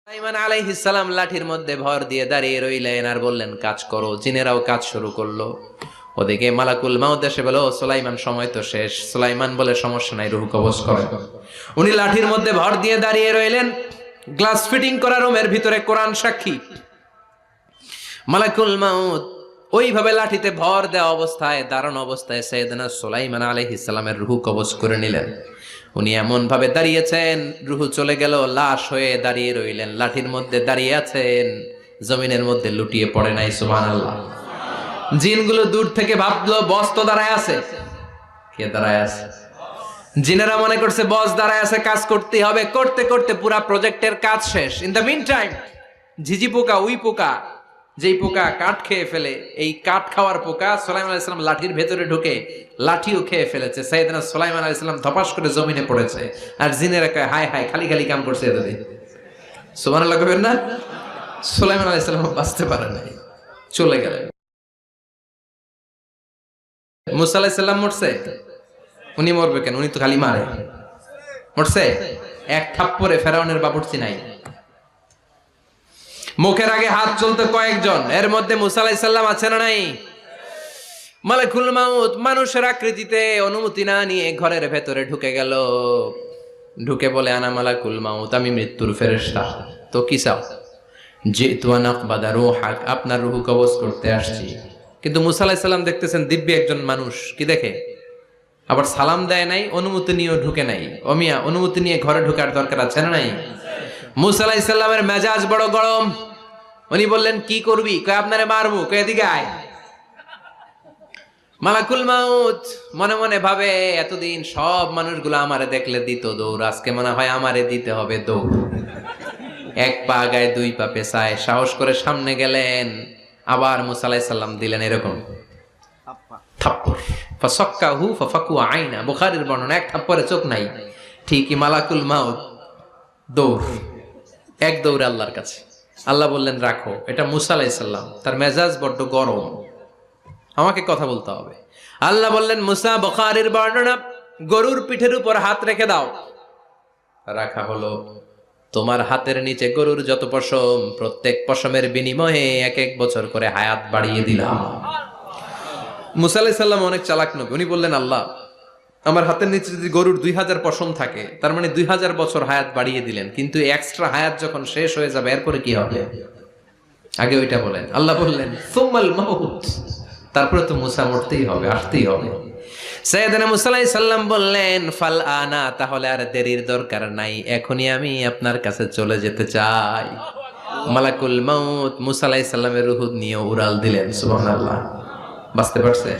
সুলাইমান আলাইহিস সালাম লাঠির মধ্যে ভর দিয়ে দাঁড়িয়ে রইলেন আর বললেন, কাজ করো। জিনেরাও কাজ শুরু করলো। ওদিকে মালাকুল মাউত এসে বলো, সুলাইমান সময় তো শেষ। সুলাইমান বলে, সমস্যা নাই, রূহ কবজ করেন। উনি লাঠির মধ্যে ভর দিয়ে দাঁড়িয়ে রইলেন। গ্লাস ফিটিং করা রুমের ভিতরে কোরআন সাক্ষী। মালাকুল মাউত ওইভাবে লাঠিতে ভর দেওয়া অবস্থায়, দাঁড়ানো অবস্থায় সাইয়েদনা সুলাইমান আলাইহিস সালামের রূহ কবজ করে নিলেন। উনি এমন ভাবে দাঁড়িয়েছেন, রূহ চলে গেল, লাশ হয়ে দাঁড়িয়ে রইলেন। লাঠির মধ্যে দাঁড়িয়ে আছেন, জমিনের মধ্যে লুটিয়ে পড়ে নাই। সুবহানাল্লাহ। জিনগুলো দূর থেকে ভাবলো বস তো দাঁড়ায় আছে। কে দাঁড়ায় আছে? জিনেরা মনে করছে বস দাঁড়ায় আছে, কাজ করতে হবে। করতে করতে পুরা প্রজেক্টের কাজ শেষ। ইন দ্য মিন টাইম ঝিঝি পোকা, উই পোকা, যেই পোকা কাঠ খেয়ে ফেলে, এই কাঠ খাওয়ার পোকা সুলাইমান আলাইহিস সালাম লাঠির ভেতরে ঢুকে লাঠিও খেয়ে ফেলেছে। সাইয়েদনা সুলাইমান আলাইহিস সালাম ধপাস করে জমিনে পড়েছে। আর জিনেরা কয়, হায় হায়, খালি খালি কাম করছে এতদিন। সুবহানাল্লাহ কইবেন না? সুলাইমান আলাইহিস সালাম বাঁচতে পারে নাই, চলে গেলেন। মুসা আলাইহিস সালাম মরছে? উনি মরবে কেন? উনি তো খালি মারে। মরছে? এক থাপ্পড়ে ফেরাউনের বাবুর্চি নাই। মুখের আগে হাত চলতে কয়েকজন, এর মধ্যে মুসা আলাইহিস সালাম আছে না নাই? মালাকুল মাউত মানুষের আকৃতিতে অনুমতি না নিয়ে ঘরের ভেতরে ঢুকে গেল। ঢুকে বলে, আনা মালাকুল মাউত, আমি মৃত্যুর ফেরেশতা। তো কি চাও? জিতু আন আকবাদা রূহাক, আপনার রূহ কবজ করতে আসছি। কিন্তু মুসা আলাইহিস সালাম দেখতেছেন দিব্য একজন মানুষ, কি দেখে? আবার সালাম দেয় নাই, অনুমতি নিয়েও ঢুকে নাই। অমিয়া, অনুমতি নিয়ে ঘরে ঢোকার দরকার আছে না নাই? মুসা আলাইহিস সালামের মেজাজ বড় গরম। উনি বললেন, কি করবি? কয়, আপনারে মারবো। কয়, এদিকে আয়। মালাকুল মাউত মনে মনে ভাবে, এতদিন সব মানুষগুলো আমারে দেখলে দিত দৌড়, আজকে মনে হয় আমারে দিতে হবে দৌড়। এক পা গায়ে দুই পা পেছায় সাহস করে সামনে গেলেন। আবার মুসা আলাইহিস সালাম দিলেন এরকম থাপ্পড়। ফাসাক্কাহু ফাফাকু আইনা, বুখারীর বর্ণনা, এক থাপ্পড়ে চোখ নাই। ঠিকই মালাকুল মাউত দৌড়, এক দৌড়ে আল্লাহর কাছে। আল্লাহ বললেন, রাখো, এটা মুসা আলাইহিস সালাম, তার মেজাজ বড্ড গরম, আমাকে কথা বলতে হবে। আল্লাহ বললেন, মুসা, বুখারীর বর্ণনা, গরুর পিঠের উপর হাত রেখে দাও। রাখা হলো। তোমার হাতের নিচে গরুর যত পশম, প্রত্যেক পশমের বিনিময়ে এক এক বছর করে হায়াত বাড়িয়ে দিলাম। মুসা আলাইহিস সালাম অনেক চালাক নবী। উনি বললেন, আল্লাহ, আমার হাতের নিচে যদি গরুর 2000 পশম থাকে, তার মানে 2000 বছর হায়াত বাড়িয়ে দিলেন। কিন্তু এক্সট্রা হায়াত যখন শেষ হয়ে যাবে, এরপরে কি হবে? আগে ওইটা বলেন। আল্লাহ বললেন, সুম্মাল মাউত, তারপরে তো মুসা মরতেই হবে, আসতেই হবে। সাইয়েদনা মুসা আলাইহিস সালাম বললেন, ফাল আনা, তাহলে আর দেরির দরকার নাই, এখনই আমি আপনার কাছে চলে যেতে চাই। মালাকুল মাউত মুসা আলাইহিস সালামের রূহ নিয়ে উড়াল দিলেন। সুবহানাল্লাহ। বাঁচতে পারছে?